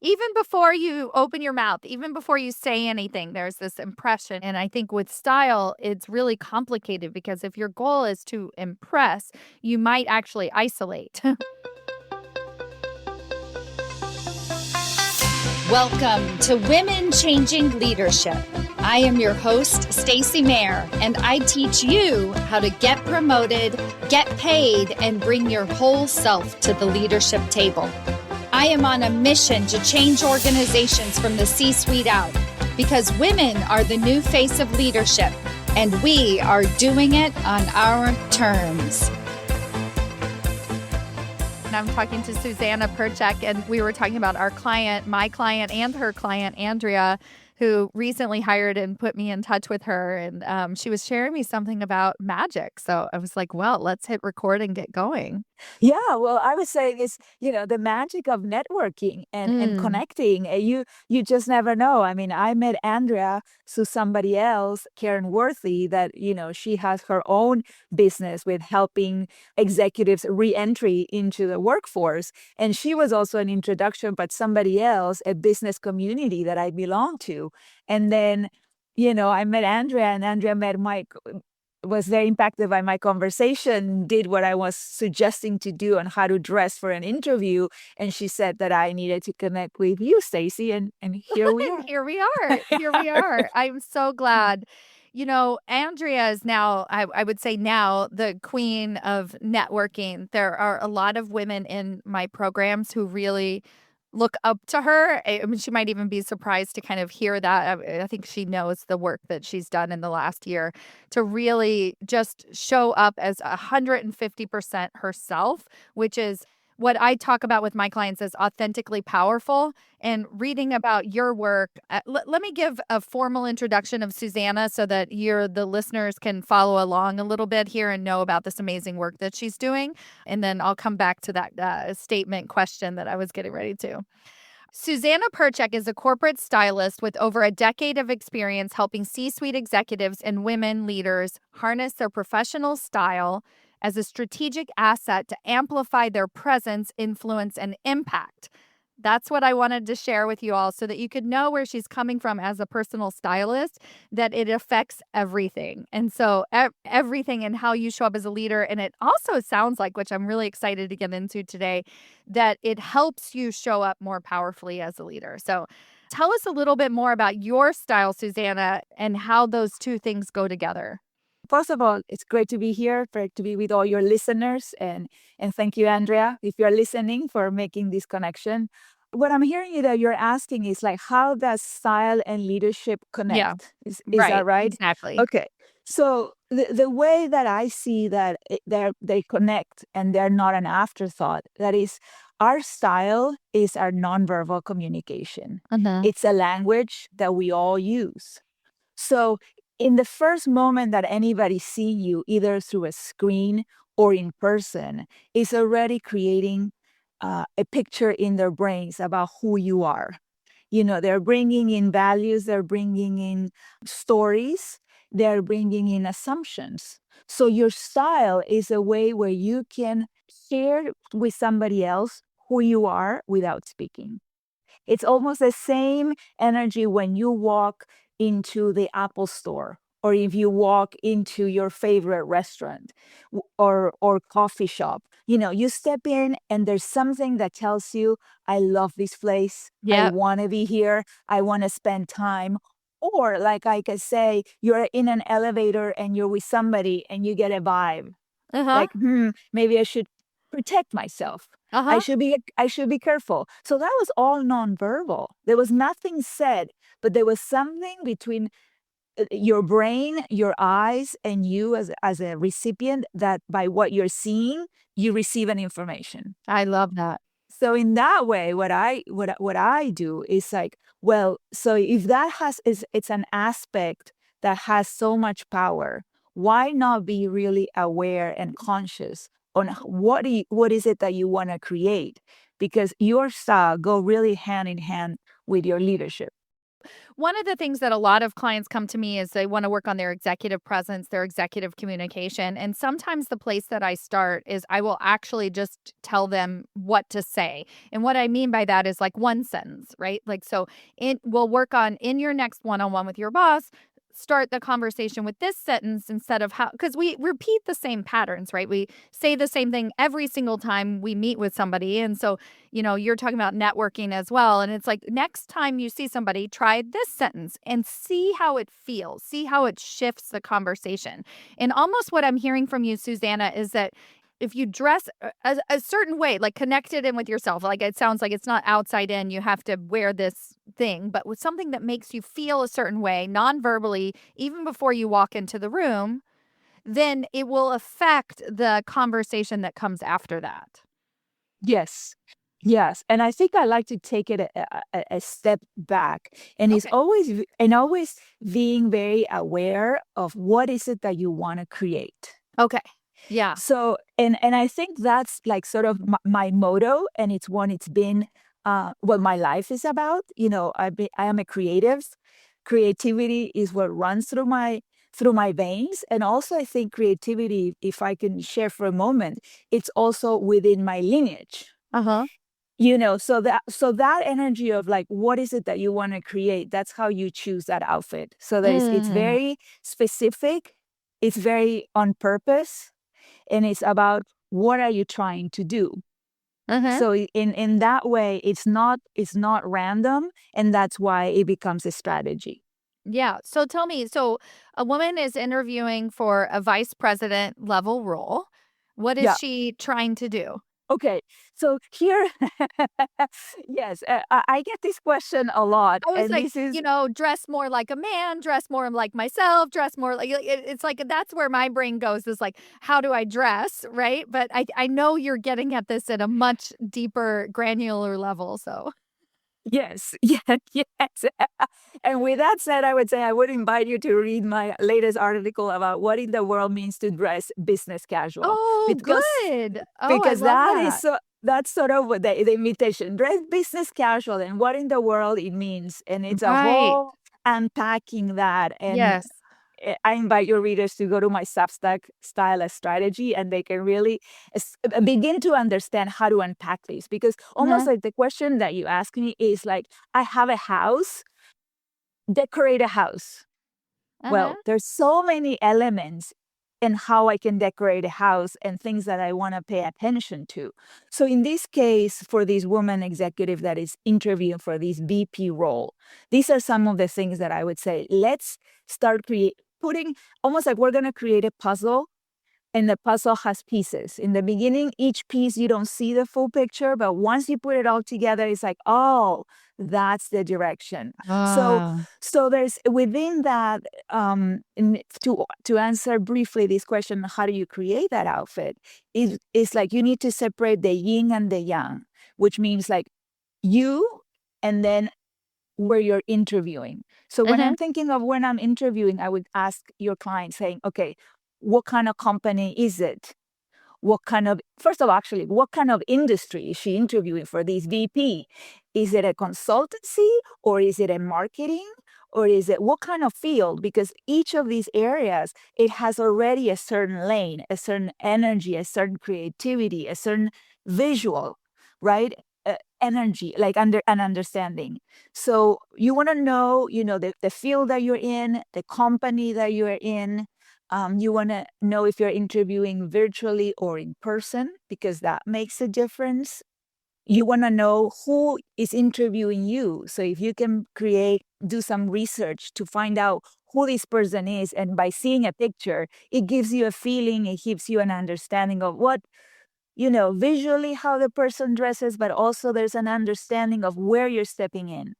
even before you open your mouth, even before you say anything, there's this impression. And I think with style, it's really complicated because if your goal is to impress, you might actually isolate. Welcome to Women Changing Leadership. I am your host, Stacy Mayer, and I teach you how to get promoted, get paid, and bring your whole self to the leadership table. I am on a mission to change organizations from the C-suite out because women are the new face of leadership, and we are doing it on our terms. I'm talking to Susana Perczek, and we were talking about our client, my client, and her client, Andrea, who recently hired and put me in touch with her. And she was sharing me something about magic. So I was like, well, let's hit record and get going. Yeah, well, I was saying is, the magic of networking and connecting. You just never know. I mean, I met Andrea through somebody else, Karen Worthy, that, she has her own business with helping executives re-entry into the workforce. And she was also an introduction, but somebody else, a business community that I belong to. And then, I met Andrea, and Andrea met Mike, was very impacted by my conversation, did what I was suggesting to do on how to dress for an interview. And she said that I needed to connect with you, Stacy. And here we are. Here we are. Here we are. I'm so glad. Andrea is now, I would say now, the queen of networking. There are a lot of women in my programs who really look up to her. I mean, she might even be surprised to kind of hear that. I think she knows the work that she's done in the last year to really just show up as 150% herself, which is what I talk about with my clients as authentically powerful. And reading about your work, let me give a formal introduction of Susana so that the listeners can follow along a little bit here and know about this amazing work that she's doing. And then I'll come back to that statement question that I was getting ready to. Susana Perczek is a corporate stylist with over a decade of experience helping C-suite executives and women leaders harness their professional style as a strategic asset to amplify their presence, influence, and impact. That's what I wanted to share with you all so that you could know where she's coming from as a personal stylist, that it affects everything. And so everything and how you show up as a leader. And it also sounds like, which I'm really excited to get into today, that it helps you show up more powerfully as a leader. So tell us a little bit more about your style, Susana, and how those two things go together. First of all, it's great to be here, great to be with all your listeners. And thank you, Andrea, if you're listening, for making this connection. What I'm hearing that you're asking is like, how does style and leadership connect? Yeah, Is right, that right? exactly. Okay. So the way that I see that they connect and they're not an afterthought, that is, our style is our nonverbal communication. It's a language that we all use. So in the first moment that anybody sees you, either through a screen or in person, is already creating a picture in their brains about who you are. They're bringing in values, they're bringing in stories, they're bringing in assumptions. So your style is a way where you can share with somebody else who you are without speaking. It's almost the same energy when you walk into the Apple store, or if you walk into your favorite restaurant or coffee shop. You step in and there's something that tells you, I love this place. I want to be here. I want to spend time. Or like I could say, you're in an elevator and you're with somebody and you get a vibe. Like, maybe I should protect myself. I should be careful. So that was all nonverbal. There was nothing said, but there was something between your brain, your eyes, and you as a recipient, that by what you're seeing, you receive an information. I love that. So in that way, what I do is like, well, so if it's an aspect that has so much power, why not be really aware and conscious on what is it that you want to create? Because your style go really hand in hand with your leadership. one of the things that a lot of clients come to me is they want to work on their executive presence, their executive communication. And sometimes the place that I start is I will actually just tell them what to say. And what I mean by that is like one sentence, right? Like, so we'll work on in your next one-on-one with your boss, start the conversation with this sentence instead of how, because we repeat the same patterns, right? We say the same thing every single time we meet with somebody. And so, you're talking about networking as well. And it's like next time you see somebody, try this sentence and see how it feels, see how it shifts the conversation. And almost what I'm hearing from you, Susana, is that if you dress a certain way, like connected in with yourself, like it sounds like it's not outside in, you have to wear this thing, but with something that makes you feel a certain way, non-verbally, even before you walk into the room, then it will affect the conversation that comes after that. Yes. Yes. And I think I like to take it a step back. And it's always being very aware of what is it that you want to create. Okay. Yeah. So, and I think that's like sort of my motto, and it's been what my life is about. I am a creative. Creativity is what runs through my veins. And also I think creativity, if I can share for a moment, it's also within my lineage. Uh-huh. So that energy of like, what is it that you want to create? That's how you choose that outfit. So it's very specific. It's very on purpose. And it's about what are you trying to do. So in that way, it's not random, and that's why it becomes a strategy. Yeah. So tell me, so a woman is interviewing for a vice president level role. What is she trying to do? Okay, so here, yes, I get this question a lot, I was and like, this is dress more like a man, dress more like myself, dress more like it's like that's where my brain goes is like, how do I dress, right? But I know you're getting at this at a much deeper, granular level. So yes, yes. And with that said, I would say I would invite you to read my latest article about what in the world means to dress business casual. Oh, good. Oh, I love that. That's sort of what the invitation, dress business casual, and what in the world it means. And it's a Right. whole unpacking that. And Yes. I invite your readers to go to my Substack Stylist Strategy, and they can really begin to understand how to unpack this. Because almost like the question that you ask me is like, I have a house, decorate a house. Well, there's so many elements in how I can decorate a house and things that I want to pay attention to. So in this case, for this woman executive that is interviewing for this VP role, these are some of the things that I would say, let's start putting almost like we're going to create a puzzle, and the puzzle has pieces. In the beginning, each piece, you don't see the full picture, but once you put it all together, it's like, oh, that's the direction. So there's within that, to answer briefly this question, how do you create that outfit? It's like you need to separate the yin and the yang, which means like you and then where you're interviewing. So when I'm thinking of when I'm interviewing, I would ask your client saying, okay, what kind of company is it? First of all, actually, what kind of industry is she interviewing for this VP? Is it a consultancy, or is it a marketing, or is it what kind of field? Because each of these areas, it has already a certain lane, a certain energy, a certain creativity, a certain visual, right? Energy, like an understanding. So you want to know, the field that you're in, the company that you're in. You want to know if you're interviewing virtually or in person, because that makes a difference. You want to know who is interviewing you. So if you can do some research to find out who this person is, and by seeing a picture, it gives you a feeling, it gives you an understanding of what, visually how the person dresses, but also there's an understanding of where you're stepping in.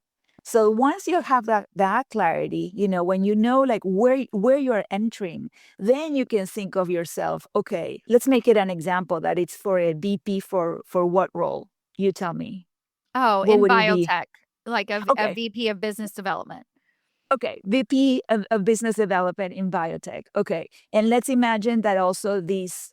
So once you have that clarity, when you know like where you're entering, then you can think of yourself, okay, let's make it an example that it's for a VP for what role? You tell me. Oh, What in would it be? biotech, like a Okay. VP of business development. Okay, VP of business development in biotech. Okay, and let's imagine that also this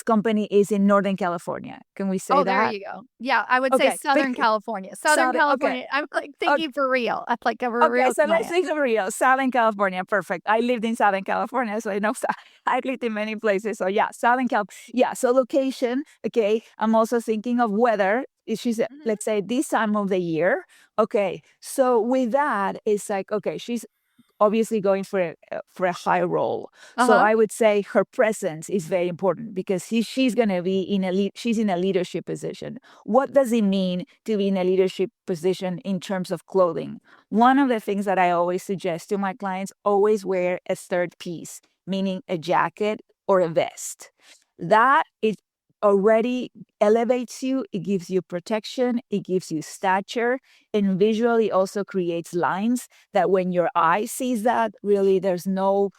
company is in Northern California. Can we say Oh, there that? you go. Yeah, I would say Okay, Southern California. Southern Southern. Okay, California. I'm like okay, thinking for real. I'm like a okay. real So let's client. think of real Southern California. Perfect. I lived in Southern California, so I know. I lived in many places. So yeah, Southern Cal. Yeah. So location. Okay. I'm also thinking of weather. If she's Mhm. let's say this time of the year. Okay. So with that, it's like okay, she's obviously going for a high role. So Uh-huh. I would say her presence is very important because she's going to be she's in a leadership position. What does it mean to be in a leadership position in terms of clothing? One of the things that I always suggest to my clients, always wear a third piece, meaning a jacket or a vest. That is already elevates you, it gives you protection, it gives you stature, and visually also creates lines that when your eye sees that, really there's no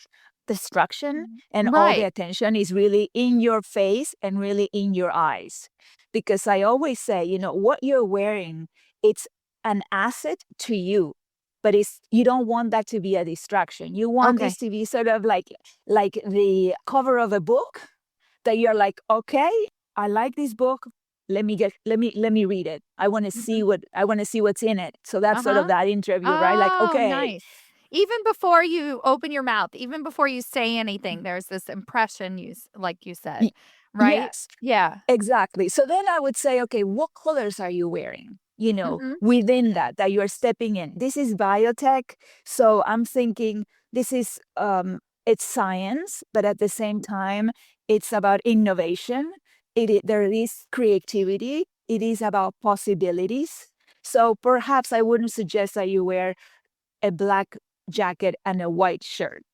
distraction and all the Right. attention is really in your face and really in your eyes. Because I always say, what you're wearing, it's an asset to you. But you don't want that to be a distraction. You want this Okay. to be sort of like the cover of a book that you're like, okay, I like this book. Let me read it. I want to see Mhm. what's in it. So that's sort of Uh-huh. that interview, right? Like, Oh, okay, nice. Even before you open your mouth, even before you say anything, there's this impression like you said, y- right? yes, Yeah. exactly. So then I would say, okay, what colors are you wearing? Mhm. Within that you're stepping in. This is biotech. So I'm thinking this is it's science, but at the same time, it's about innovation. There is creativity. It is about possibilities. So perhaps I wouldn't suggest that you wear a black jacket and a white shirt.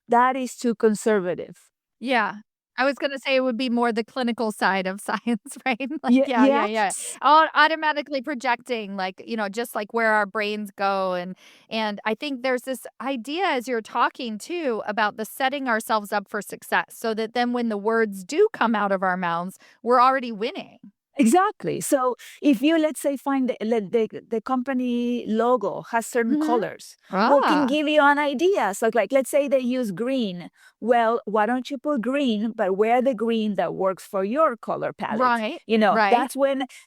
That is too conservative. Yeah. I was gonna say it would be more the clinical side of science, right? Like, Yeah, yeah, yeah, yeah. yes. Automatically projecting, like, just like where our brains go, and I think there's this idea as you're talking too about the setting ourselves up for success, so that then when the words do come out of our mouths, we're already winning. Exactly. So if you, let's say, find the company logo has certain Mhm. colors, well, can Ah, give you an idea. So like, let's say they use green. Well, why don't you put green, but wear the green that works for your color palette? right, right.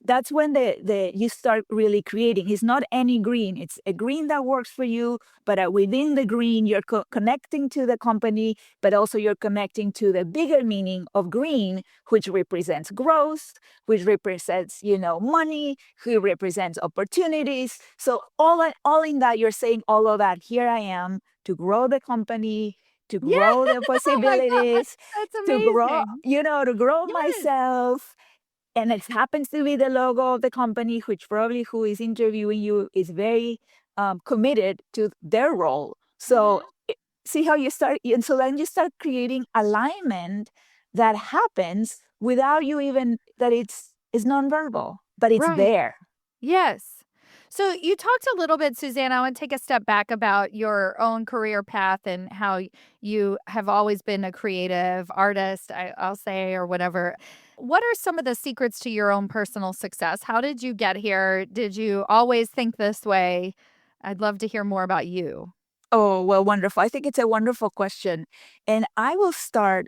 That's when the you start really creating. It's not any green. It's a green that works for you, but within the green, you're connecting to the company, but also you're connecting to the bigger meaning of green, which represents growth, which represents, money, who represents opportunities. So all in that, you're saying all of that. Here I am to grow the company, to Yeah. grow the Oh my god, possibilities, that's amazing. to grow Yes. myself. And it happens to be the logo of the company, which probably who is interviewing you is very committed to their role. So Mhm. see how you start, and so then you start creating alignment that happens without you even that it's nonverbal, but it's Right. there. Yes. So you talked a little bit, Susanna. I want to take a step back about your own career path and how you have always been a creative artist, I'll say, or whatever. What are some of the secrets to your own personal success? How did you get here? Did you always think this way? I'd love to hear more about you. Oh, well, wonderful. I think it's a wonderful question. And I will start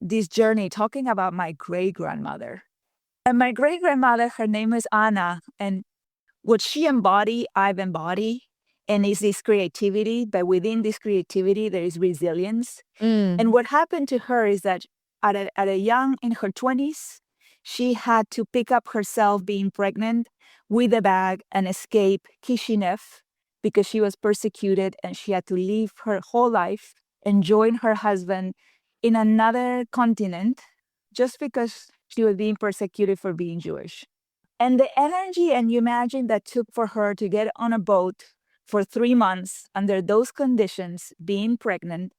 this journey talking about my great grandmother. And my great grandmother, her name is Anna. And what she embodied, I've embodied. And is this creativity, but within this creativity, there is resilience. And Mm. what happened to her is that at a young, in her 20s, she had to pick up herself being pregnant with a bag and escape Kishinev because she was persecuted and she had to leave her whole life and join her husband in another continent just because she was being persecuted for being Jewish. And the energy and you imagine that took for her to get on a boat for 3 months under those conditions, being pregnant,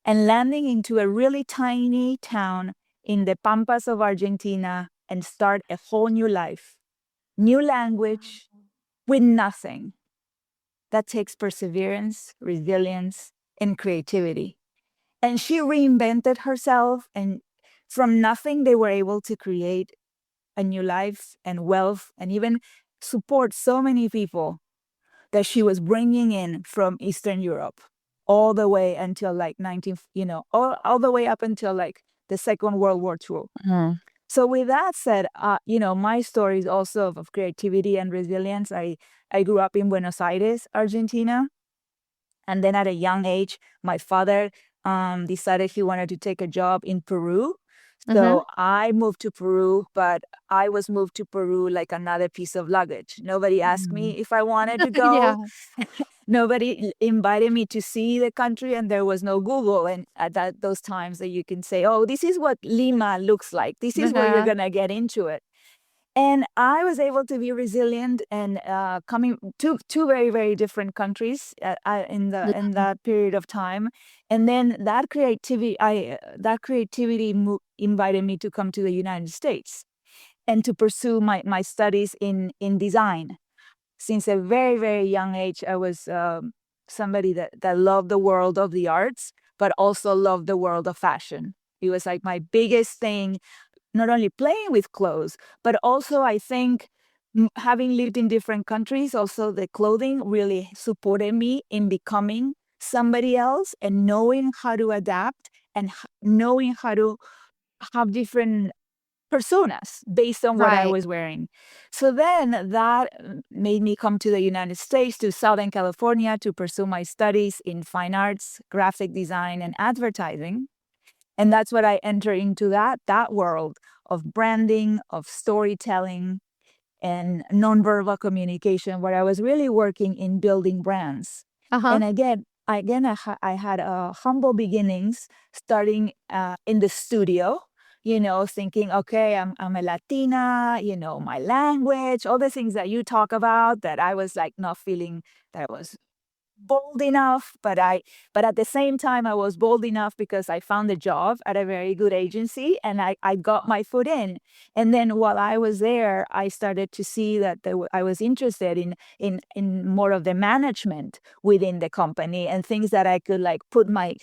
and landing into a really tiny town in the Pampas of Argentina and start a whole new life, new language with nothing. That takes perseverance, resilience, and creativity. And she reinvented herself, and from nothing, they were able to create a new life and wealth and even support so many people. that she was bringing in from Eastern Europe all the way until like 19, all the way up until like the Second World War II. So with that said, my story is also of creativity and resilience. I grew up in Buenos Aires, Argentina. And then at a young age, my father decided he wanted to take a job in Peru. So I moved to Peru, but I was moved to Peru like another piece of luggage. Nobody asked me if I wanted to Yeah. go. Nobody invited me to see the country, and there was no Google. And at those times that you can say, oh, this is what Lima looks like. This is where you're going to get into it. And I was able to be resilient and coming to two very, very different countries in that period of time. And then that creativity invited me to come to the United States and to pursue my studies in design. Since a very, very young age, I was somebody that loved the world of the arts, but also loved the world of fashion. It was like my biggest thing, not only playing with clothes, but also I think having lived in different countries, also the clothing really supported me in becoming somebody else and knowing how to adapt and knowing how to have different personas based on what I was wearing. So then that made me come to the United States, to Southern California, to pursue my studies in fine arts, graphic design, and advertising. And that's what I enter into that world of branding, of storytelling, and nonverbal communication, where I was really working in building brands. And again, I had humble beginnings, starting in the studio. Thinking, okay, I'm a Latina. My language, all the things that you talk about, that I was like not feeling that I was bold enough, but at the same time I was bold enough because I found a job at a very good agency and I got my foot in. And then while I was there, I started to see that I was interested in more of the management within the company and things that I could like put my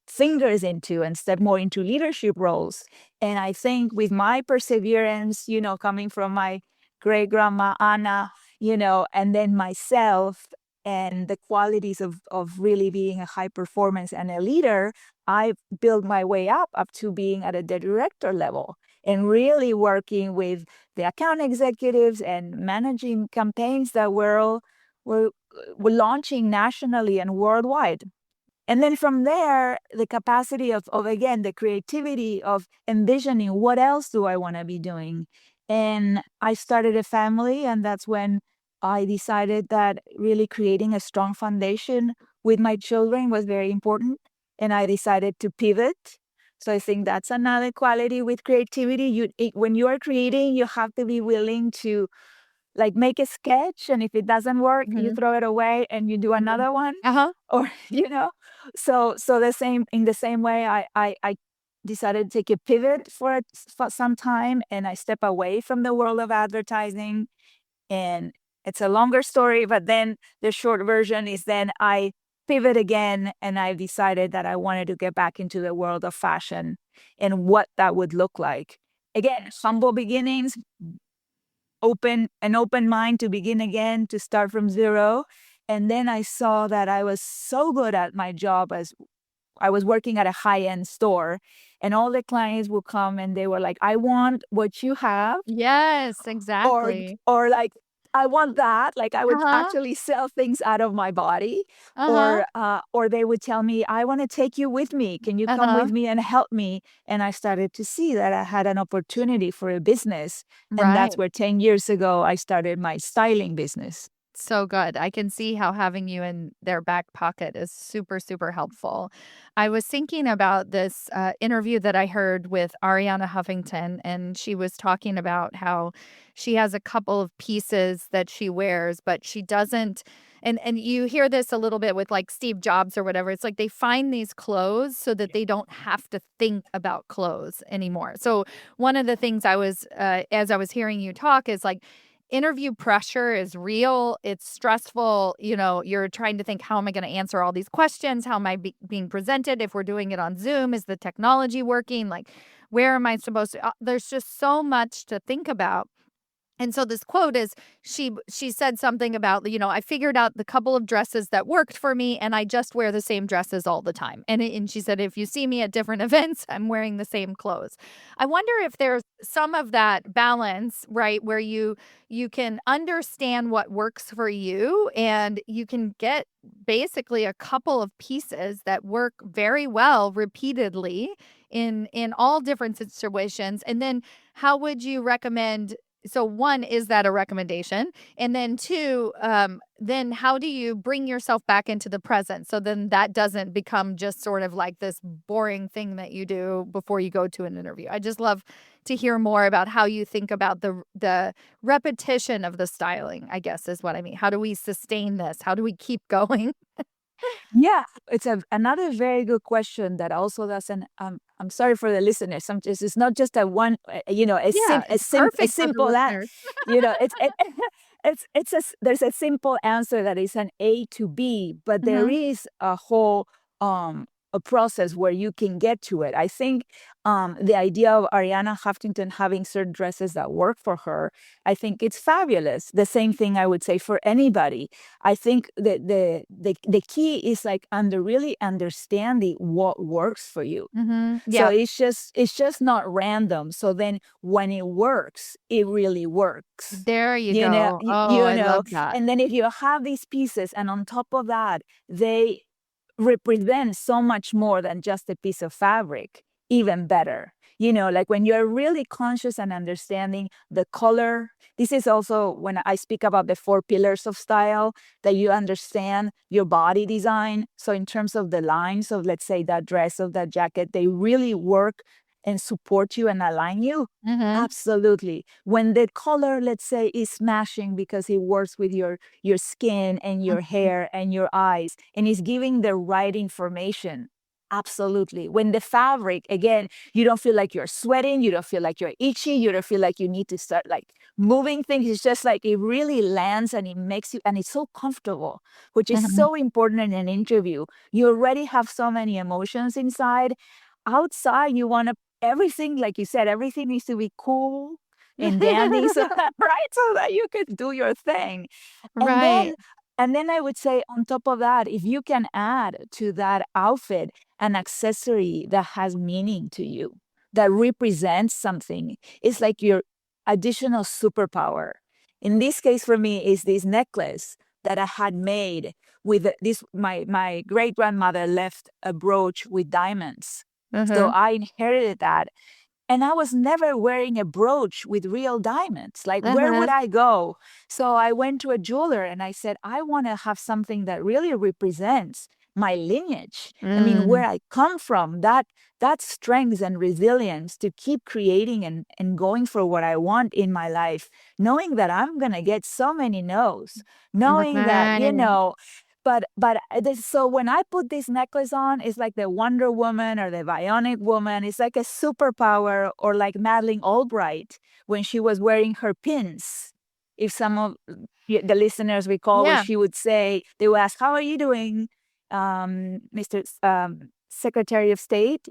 fingers into and step more into leadership roles. And I think with my perseverance, coming from my great grandma Anna, and then myself, and the qualities of really being a high performance and a leader, I built my way up to being at the director level and really working with the account executives and managing campaigns that were launching nationally and worldwide. And then from there, the capacity of again, the creativity of envisioning what else do I want to be doing. And I started a family, and that's when I decided that really creating a strong foundation with my children was very important. And I decided to pivot. So I think that's another quality with creativity. When you are creating, you have to be willing to like make a sketch, and if it doesn't work, you throw it away and you do another one. Or so in the same way, I decided to take a pivot for some time, and I step away from the world of advertising. And it's a longer story, but then the short version is then I pivot again, and I decided that I wanted to get back into the world of fashion and what that would look like. Again, humble beginnings, an open mind to begin again, to start from zero. And then I saw that I was so good at my job, as I was working at a high-end store, and all the clients would come and they were like, I want what you have. Yes, exactly. Or like, I want that. Like I would actually sell things out of my body. Or they would tell me, I want to take you with me. Can you come with me and help me? And I started to see that I had an opportunity for a business. And that's where 10 years ago, I started my styling business. So good. I can see how having you in their back pocket is super, super helpful. I was thinking about this interview that I heard with Ariana Huffington, and she was talking about how she has a couple of pieces that she wears, but she doesn't. And you hear this a little bit with like Steve Jobs or whatever. It's like they find these clothes so that they don't have to think about clothes anymore. So one of the things I was, as I was hearing you talk, is like, interview pressure is real. It's stressful. You're trying to think, how am I going to answer all these questions? How am I being presented? If we're doing it on Zoom, is the technology working? Like, where am I supposed to? There's just so much to think about. And so this quote is she said something about, I figured out the couple of dresses that worked for me and I just wear the same dresses all the time. And she said, if you see me at different events, I'm wearing the same clothes. I wonder if there's some of that balance, right, where you can understand what works for you and you can get basically a couple of pieces that work very well repeatedly in all different situations. And then how would you recommend, so one, is that a recommendation? And then two, then how do you bring yourself back into the present? So then that doesn't become just sort of like this boring thing that you do before you go to an interview. I just love to hear more about how you think about the repetition of the styling, I guess is what I mean. How do we sustain this? How do we keep going? Yeah, it's another very good question that also doesn't. I'm sorry for the listeners. Sometimes it's not just a one. Yeah, it's perfect for the simple that. listeners. There's a simple answer that is an A to B, but there is a whole a process where you can get to it. I think the idea of Ariana Huffington having certain dresses that work for her, I think it's fabulous. The same thing I would say for anybody. I think that the key is like really understanding what works for you. So Yeah. it's just not random. So then when it works, it really works. There you go. I love that. And then if you have these pieces and on top of that, they represent so much more than just a piece of fabric, even better. Like when you're really conscious and understanding the color. This is also when I speak about the 4 pillars of style, that you understand your body design. So in terms of the lines of, let's say, that dress or that jacket, they really work and support you and align you. Absolutely. When the color, let's say, is smashing because it works with your skin and your hair and your eyes and is giving the right information. Absolutely. When the fabric, again, you don't feel like you're sweating, you don't feel like you're itchy, you don't feel like you need to start like moving things. It's just like it really lands and it makes you, and it's so comfortable, which is so important in an interview. You already have so many emotions inside. Outside, you want to, everything, like you said, everything needs to be cool and dandy, so right, so that you could do your thing. Right. And then I would say, on top of that, if you can add to that outfit an accessory that has meaning to you, that represents something, it's like your additional superpower. In this case, for me, is this necklace that I had made with this. My great grandmother left a brooch with diamonds, so I inherited that. And I was never wearing a brooch with real diamonds. Like, where would I go? So I went to a jeweler and I said, I want to have something that really represents my lineage. I mean, where I come from, that strength and resilience to keep creating and going for what I want in my life, knowing that I'm going to get so many no's, knowing that, so when I put this necklace on, it's like the Wonder Woman or the Bionic Woman. It's like a superpower, or like Madeleine Albright when she was wearing her pins. If some of the listeners recall, where she would say, they would ask, "How are you doing, Mr. Secretary of State?"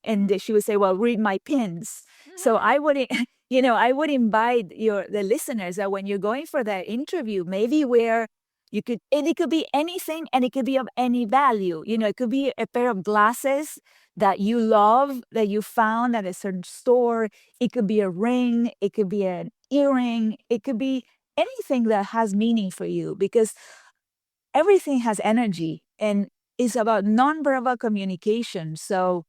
And she would say, "Well, read my pins." So I would, I would invite the listeners that when you're going for that interview, maybe wear. You could, and it could be anything, and it could be of any value. It could be a pair of glasses that you love, that you found at a certain store. It could be a ring. It could be an earring. It could be anything that has meaning for you, because everything has energy and it's about nonverbal communication. So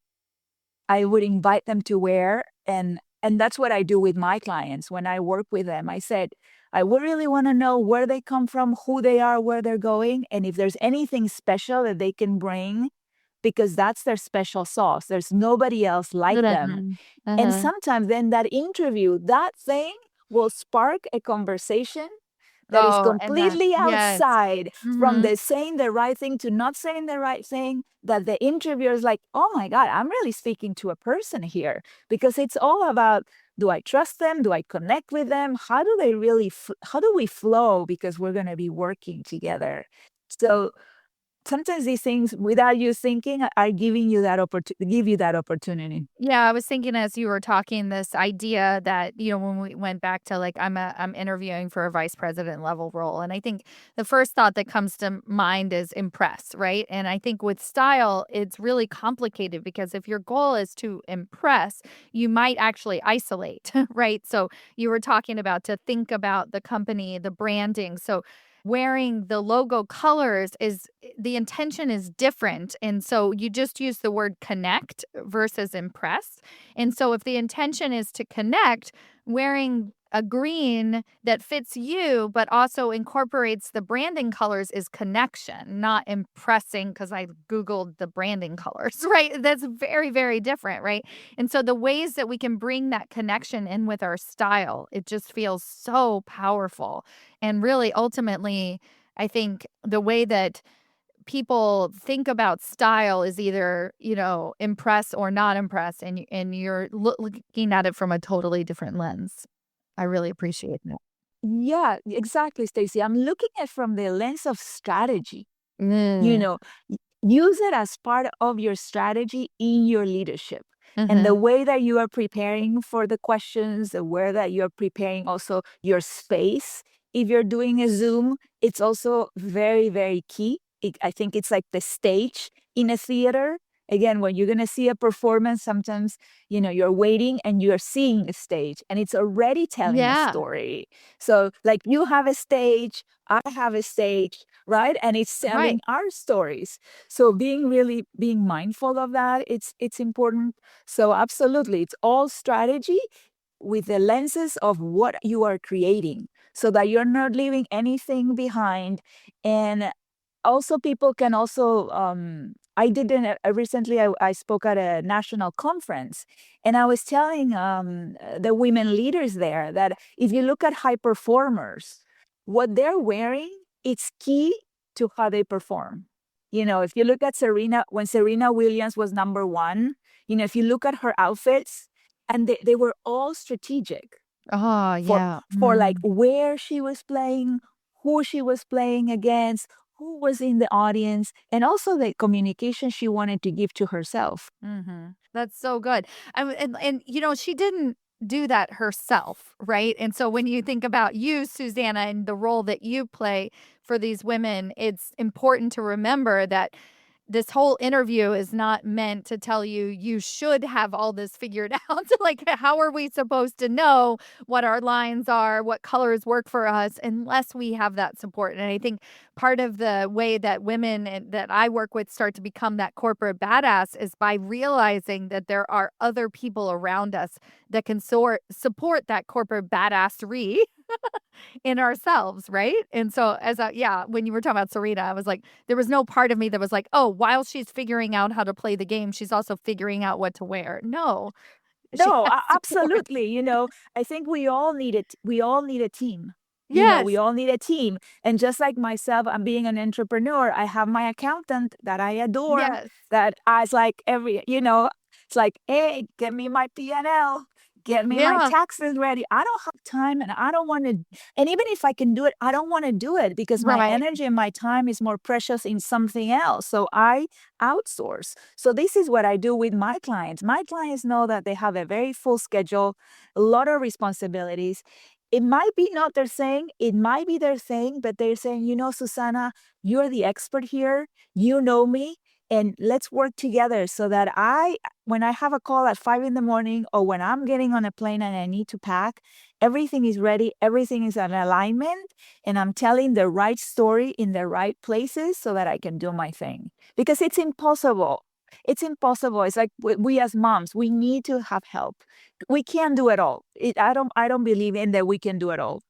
I would invite them to wear, and that's what I do with my clients when I work with them. I said, I would really want to know where they come from, who they are, where they're going, and if there's anything special that they can bring, because that's their special sauce. There's nobody else like them. And sometimes then that interview, that thing will spark a conversation that is completely outside from the saying the right thing to not saying the right thing, that the interviewer is like, oh my God, I'm really speaking to a person here, because it's all about, do I trust them? Do I connect with them? How do they really, how do we flow? Because we're going to be working together. So sometimes these things, without you thinking, are giving you that opportunity. Yeah, I was thinking as you were talking, this idea that, when we went back to like, I'm interviewing for a vice president level role. And I think the first thought that comes to mind is impress, right? And I think with style, it's really complicated because if your goal is to impress, you might actually isolate, right? So you were talking about to think about the company, the branding. So wearing the logo colors is the intention is different. And so you just use the word connect versus impress. And so if the intention is to connect, wearing a green that fits you, but also incorporates the branding colors is connection, not impressing because I Googled the branding colors, right? That's very, very different, right? And so the ways that we can bring that connection in with our style, it just feels so powerful. And really, ultimately, I think the way that people think about style is either, impress or not impress, and you're looking at it from a totally different lens. I really appreciate that. Yeah, exactly, Stacy. I'm looking at from the lens of strategy. You Mm. know, use it as part of your strategy in your leadership. And the Mhm. way that you are preparing for the questions, the way that you're preparing also your space. If you're doing a Zoom, it's also very, very key. I think it's like the stage in a theater. Again, when you're going to see a performance, sometimes, you're waiting and you're seeing a stage and it's already telling a Yeah. story. So, like, you have a stage, I have a stage, right? And it's telling Right. our stories. So being mindful of that, it's important. So absolutely, it's all strategy with the lenses of what you are creating so that you're not leaving anything behind. And also people can also I did recently I spoke at a national conference, and I was telling the women leaders there that if you look at high performers, what they're wearing, it's key to how they perform. If you look at Serena, when Serena Williams was number one, if you look at her outfits, and they were all strategic Oh, for yeah. like Mhm. where she was playing, who she was playing against, who was in the audience, and also the communication she wanted to give to herself. Mhm. That's so good. And she didn't do that herself, right? And so when you think about you, Susanna, and the role that you play for these women, it's important to remember that this whole interview is not meant to tell you you should have all this figured out. Like, how are we supposed to know what our lines are, what colors work for us, unless we have that support? And I think part of the way that women that I work with start to become that corporate badass is by realizing that there are other people around us that can support that corporate badassery in ourselves, right? And so when you were talking about Serena, I was like, there was no part of me that was like, oh, while she's figuring out how to play the game, she's also figuring out what to wear. No, she No, has support. absolutely. I think we all need it. We all need a team. We Yes. all need a team. And just like myself, I'm being an entrepreneur. I have my accountant that I adore. Yes. That I was like it's like, hey, get me my P&L, get me my Yeah. taxes ready. I don't have time, and I don't want to. And even if I can do it, I don't want to do it because my Right. energy and my time is more precious in something else. So I outsource. So this is what I do with my clients. My clients know that they have a very full schedule, a lot of responsibilities. It might be not their thing, it might be their thing, but they're saying, Susana, you're the expert here. You know me, and let's work together so that when I have a call at 5 in the morning or when I'm getting on a plane and I need to pack, everything is ready, everything is in alignment, and I'm telling the right story in the right places so that I can do my thing. Because it's impossible. It's impossible. It's like we as moms, we need to have help. We can't do it all. I don't believe in that we can do it all.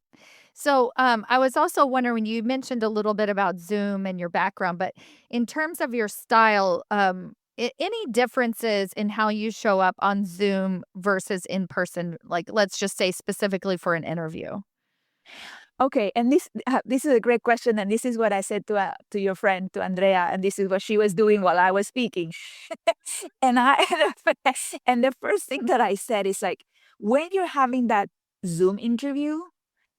So, I was also wondering, you mentioned a little bit about Zoom and your background, but in terms of your style, any differences in how you show up on Zoom versus in person? Like, let's just say specifically for an interview. Okay, and this is a great question, and this is what I said to your friend, to Andrea, and this is what she was doing while I was speaking. and I and the first thing that I said is like, when you're having that Zoom interview,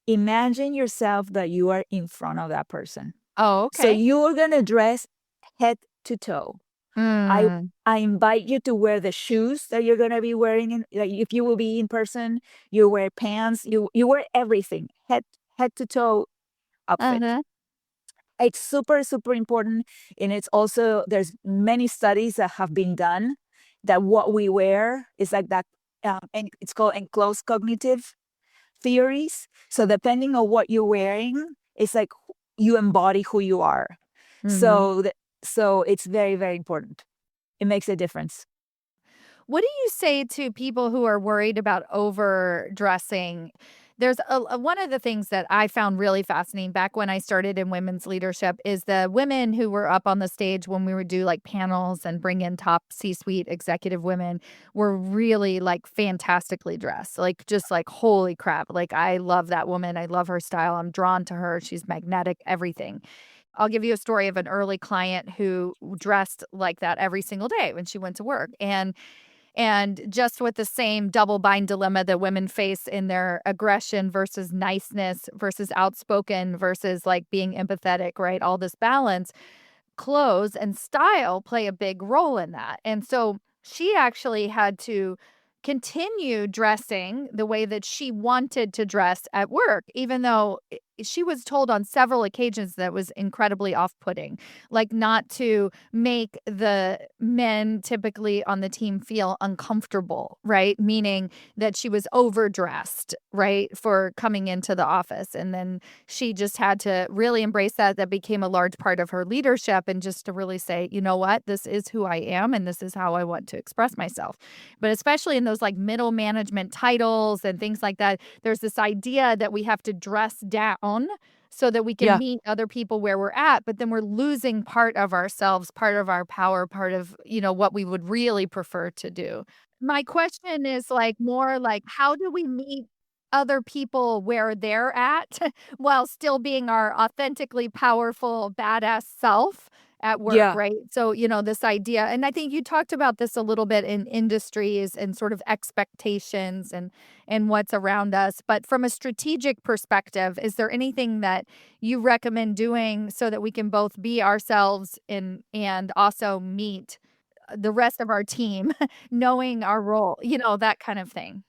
imagine yourself that you are in front of that person. Oh, So okay. you're gonna dress head to toe. Mm. I invite you to wear the shoes that you're gonna be wearing. Like if you will be in person, you wear pants. You wear everything, head to toe outfit. Uh-huh. It's super super important, and it's also there's many studies that have been done that what we wear is like that, and it's called enclosed cognitive theories. So depending on what you're wearing, it's like you embody who you are. Mm-hmm. So it's very very important. It makes a difference. What do you say to people who are worried about overdressing? There's one of the things that I found really fascinating back when I started in women's leadership is the women who were up on the stage when we would do like panels and bring in top C-suite executive women were really like fantastically dressed. Like just like holy crap. Like I love that woman. I love her style. I'm drawn to her. She's magnetic, everything. I'll give you a story of an early client who dressed like that every single day when she went to work. And just with the same double bind dilemma that women face in their aggression versus niceness versus outspoken versus like being empathetic, right? All this balance, clothes and style play a big role in that. And so she actually had to continue dressing the way that she wanted to dress at work, even though she was told on several occasions that was incredibly off-putting, like not to make the men typically on the team feel uncomfortable, right? Meaning that she was overdressed, right, for coming into the office. And then she just had to really embrace that. That became a large part of her leadership, and just to really say, you know what, this is who I am and this is how I want to express myself. But especially in those like middle management titles and things like that, there's this idea that we have to dress down so that we can Yeah. meet other people where we're at, but then we're losing part of ourselves, part of our power, part of, what we would really prefer to do. My question is like more like how do we meet other people where they're at while still being our authentically powerful badass self at work, Yeah. right? So, this idea, and I think you talked about this a little bit in industries and sort of expectations and what's around us. But from a strategic perspective, is there anything that you recommend doing so that we can both be ourselves and also meet the rest of our team, knowing our role, that kind of thing?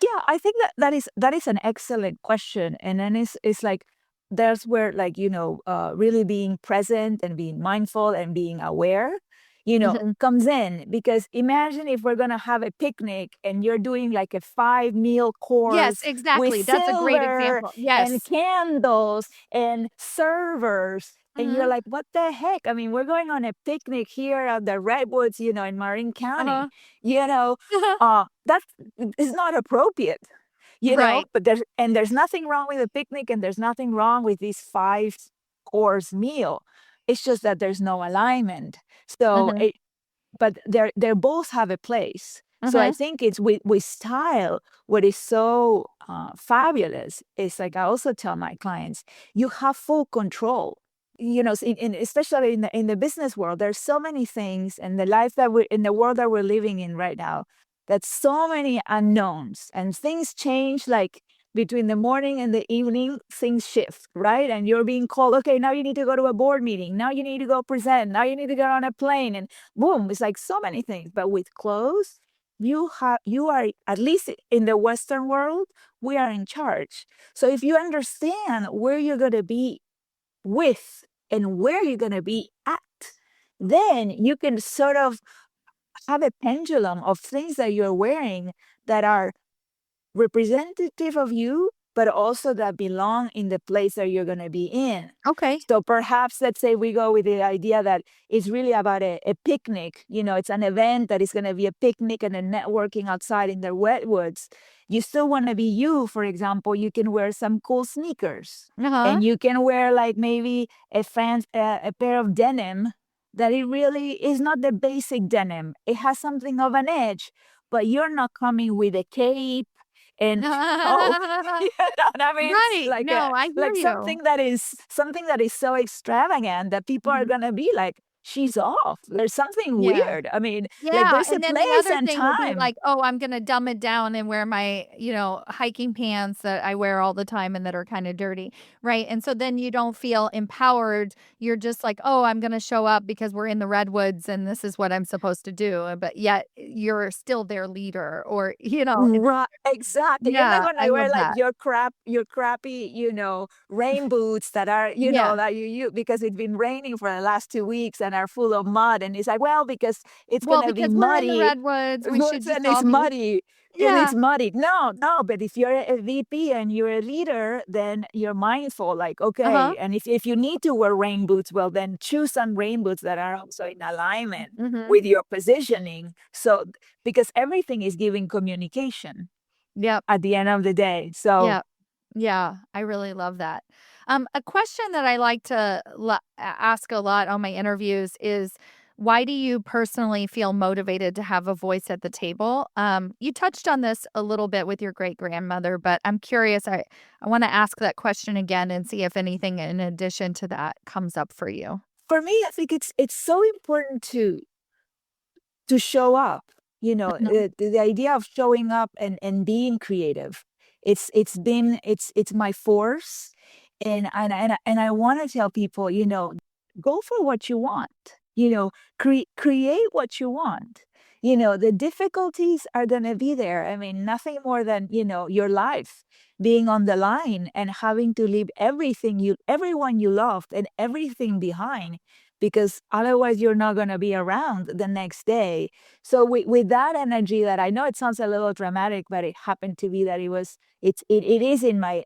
Yeah, I think that is an excellent question, and then it's like there's where like really being present and being mindful and being aware, Mhm. comes in because imagine if we're gonna have a picnic and you're doing like a 5 meal Yes, course with exactly. That's a great silver example. and Yes. candles and servers. And you're Mhm. like, what the heck? I mean, we're going on a picnic here at the Redwoods, in Marin County. Uh-huh. You know, that is not appropriate, Right. but there's nothing wrong with a picnic and there's nothing wrong with this 5 course meal. It's just that there's no alignment. So Mhm. but they both have a place. So I Mhm. think it's with style, what is so fabulous is like I also tell my clients, you have full control. Especially in the business world, there's so many things in the life that we're in the world that we're living in right now. That's so many unknowns and things change like between the morning and the evening, things shift, right? And you're being called, okay, now you need to go to a board meeting. Now you need to go present. Now you need to get on a plane. And boom, it's like so many things. But with clothes, you are, at least in the Western world, we are in charge. So if you understand where you're gonna be with and where you're gonna be at, then you can sort of have a pendulum of things that you're wearing that are representative of you, but also that belong in the place that you're going to be in. Okay. So perhaps, let's say we go with the idea that it's really about a picnic. It's an event that is going to be a picnic and a networking outside in the redwoods. You still want to be you. For example, you can wear some cool sneakers, Uh-huh. and you can wear like maybe a pair of denim that it really is not the basic denim. It has something of an edge, but you're not coming with a cape and oh, you know what I mean? Right. Like No, I hear like you. something that is so extravagant that people are Mhm. gonna be like, she's off. There's something Yeah. weird. I mean, like Yeah, there's a and then the place other and thing would be time. like, "Oh, I'm gonna dumb it down and wear my, hiking pants that I wear all the time and that are kinda dirty," right? And so then you don't feel empowered. You're just like, "Oh, I'm gonna show up because we're in the redwoods and this is what I'm supposed to do," but yet you're still their leader or, it's Right, exactly. You're not yeah, I gonna wear love like that. your crappy, rain boots that are, Yeah. that you because it's been raining for the last 2 weeks and are full of mud. And it's like, well, because it's Well, gonna be because we're in the muddy. redwoods, we should Looks just and all it's be muddy. And Yeah. it's muddy. No, no, but if you're a VP and you're a leader, then you're mindful, like, Uh-huh. okay, and if you need to wear rain boots, well, then choose some rain boots that are also in alignment Mhm. with your positioning. So, because everything is giving communication Yep. at the end of the day. So Yep. Yeah, I really love that. A question that I like to ask a lot on my interviews is, why do you personally feel motivated to have a voice at the table? You touched on this a little bit with your great grandmother, but I'm curious. I want to ask that question again and see if anything in addition to that comes up for you. for me, I think it's so important to show up. Mhm. The idea of showing up and being creative. It's my force, and I want to tell people, go for what you want. Create what you want. The difficulties are gonna be there. I mean, nothing more than your life being on the line and having to leave everyone you loved and everything behind, because otherwise you're not going to be around the next day. So with that energy, that I know it sounds a little dramatic, but it happened to be that it is in my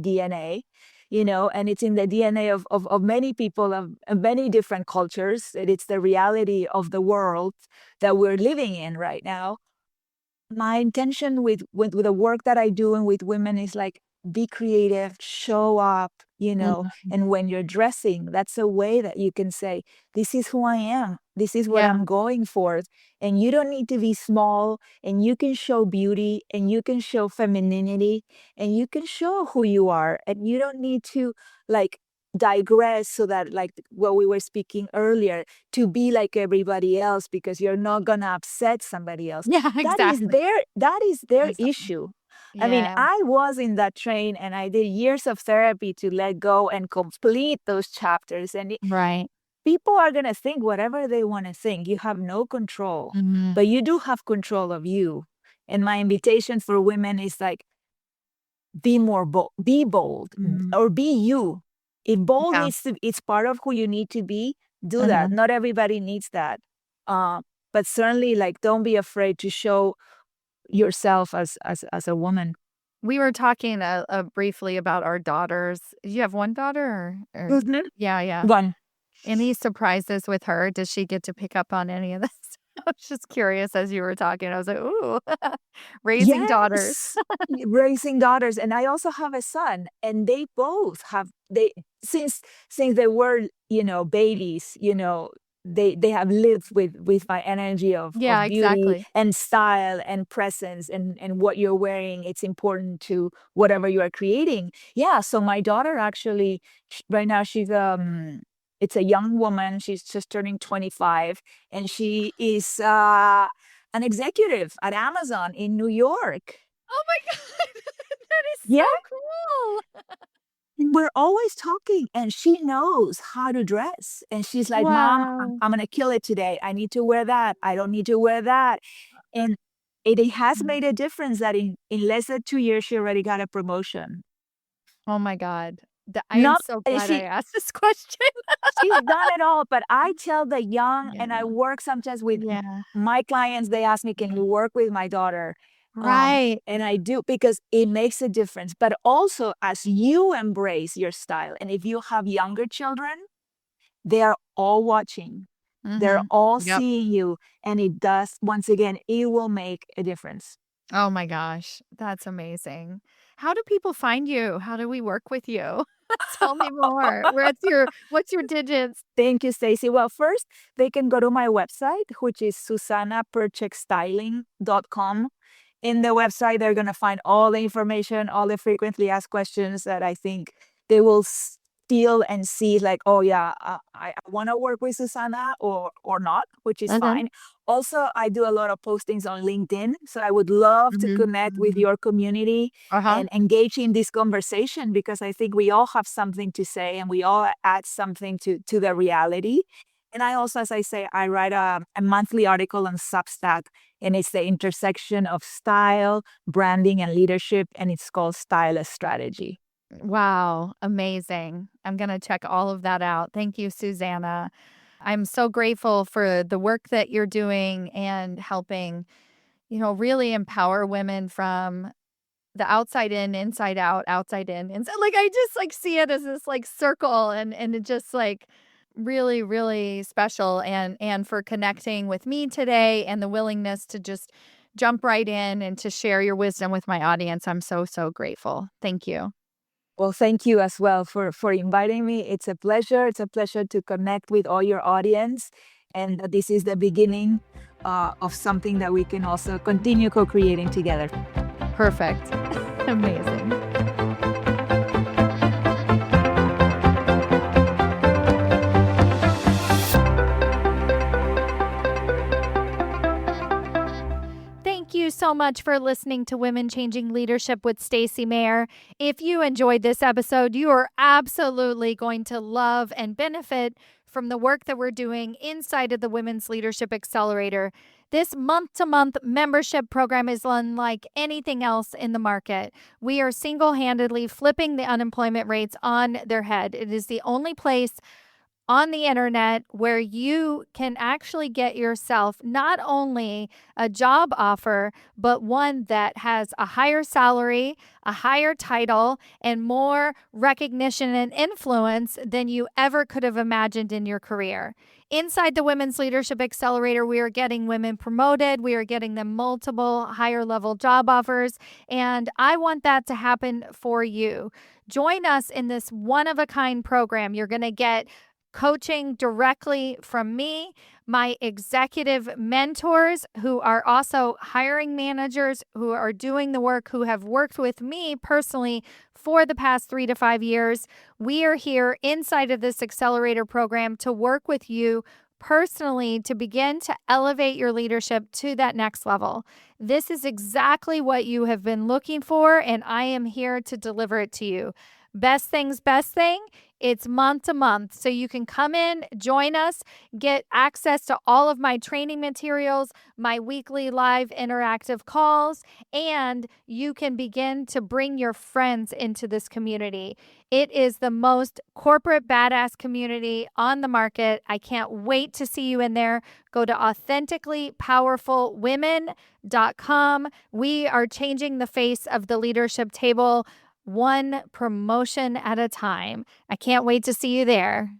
DNA, and it's in the DNA of many people of many different cultures. And it's the reality of the world that we're living in right now. My intention with the work that I do and with women is like, be creative, show up, Mhm. and when you're dressing, that's a way that you can say, this is who I am. This is what Yeah. I'm going for. And you don't need to be small, and you can show beauty, and you can show femininity, and you can show who you are. And you don't need to like digress, so that, like what we were speaking earlier, to be like everybody else, because you're not gonna upset somebody else. Yeah, exactly. That is their That's issue. I mean, Yeah. I was in that train and I did years of therapy to let go and complete those chapters. And Right. people are going to think whatever they want to think. You have no control, Mhm. but you do have control of you. And my invitation for women is like, be more bold, be bold, Mhm. or be you. If bold Yeah. it's part of who you need to be, do that. Mhm. Not everybody needs that. Uh, but certainly, like, don't be afraid to show yourself as a woman. We were talking, briefly about our daughters. You have one daughter or Mhm. Yeah, yeah. One. Any surprises with her? Does she get to pick up on any of this? I was just curious as you were talking. I was like, "Ooh, raising daughters." Yes, raising daughters, and I also have a son, and they both have they since they were babies, they have lived with my energy Yeah, of beauty exactly. and style and presence, and what you're wearing. It's important to whatever you are creating. Yeah, so my daughter actually, right now, it's a young woman. She's just turning 25, and she is an executive at Amazon in New York. Oh my god. That is so Yeah, cool. and we're always talking, and she knows how to dress. And she's like, Mom, Wow. I'm gonna kill it today. I need to wear that. I don't need to wear that. And it has Mm. made a difference that in less than 2 years, she already got a promotion. Oh my god. I am Not so glad I she asked this question. She's done it all, but I tell the young, and I Yeah. work sometimes with Yeah. my clients. They ask me, "Can you work with my daughter?" Right. And I do, because it makes a difference. But also, as you embrace your style, and if you have younger children, they are all watching. They're Mhm. all Yep. seeing you, and it does. Once again, it will make a difference. Oh my gosh, that's amazing. How do people find you? How do we work with you? Tell me more. What's your digits? Thank you, Stacy. Well, first, they can go to my website, which is susanaperczekstyling.com. In the website, they're going to find all the information, all the frequently asked questions that I think they will feel and see like, oh yeah, I want to work with Susana or not, which is fine. Also, I do a lot of postings on LinkedIn, so I would love to connect with your community and engage in this conversation, because I think we all have something to say and we all add something to the reality. And I also, as I say, I write a monthly article on Substack, and it's the intersection of style, branding, and leadership, and it's called Stylist Strategy. Wow, amazing. I'm going to check all of that out. Thank you, Susana. I'm so grateful for the work that you're doing and helping, really empower women from the outside in, inside out, outside in. And so like I just like see it as this like circle, and it just like really, really special, and for connecting with me today and the willingness to just jump right in and to share your wisdom with my audience. I'm so, so grateful. Thank you. Well, thank you as well for inviting me. It's a pleasure. It's a pleasure to connect with all your audience. And this is the beginning of something that we can also continue co-creating together. Perfect. Amazing. Thank you so much for listening to Women Changing Leadership with Stacy Mayer. If you enjoyed this episode, you are absolutely going to love and benefit from the work that we're doing inside of the Women's Leadership Accelerator. This month-to-month membership program is unlike anything else in the market. We are single-handedly flipping the unemployment rates on their head. It is the only place on the internet where you can actually get yourself not only a job offer, but one that has a higher salary, a higher title, and more recognition and influence than you ever could have imagined in your career. Inside the Women's Leadership Accelerator, we are getting women promoted. We are getting them multiple higher level job offers. And I want that to happen for you. Join us in this one-of-a-kind program. You're going to get coaching directly from me, my executive mentors who are also hiring managers who are doing the work, who have worked with me personally for the past 3 to 5 years. We are here inside of this accelerator program to work with you personally to begin to elevate your leadership to that next level. This is exactly what you have been looking for, and I am here to deliver it to you. Best thing, it's month to month. So you can come in, join us, get access to all of my training materials, my weekly live interactive calls, and you can begin to bring your friends into this community. It is the most corporate badass community on the market. I can't wait to see you in there. Go to authenticallypowerfulwomen.com. We are changing the face of the leadership table, one promotion at a time. I can't wait to see you there.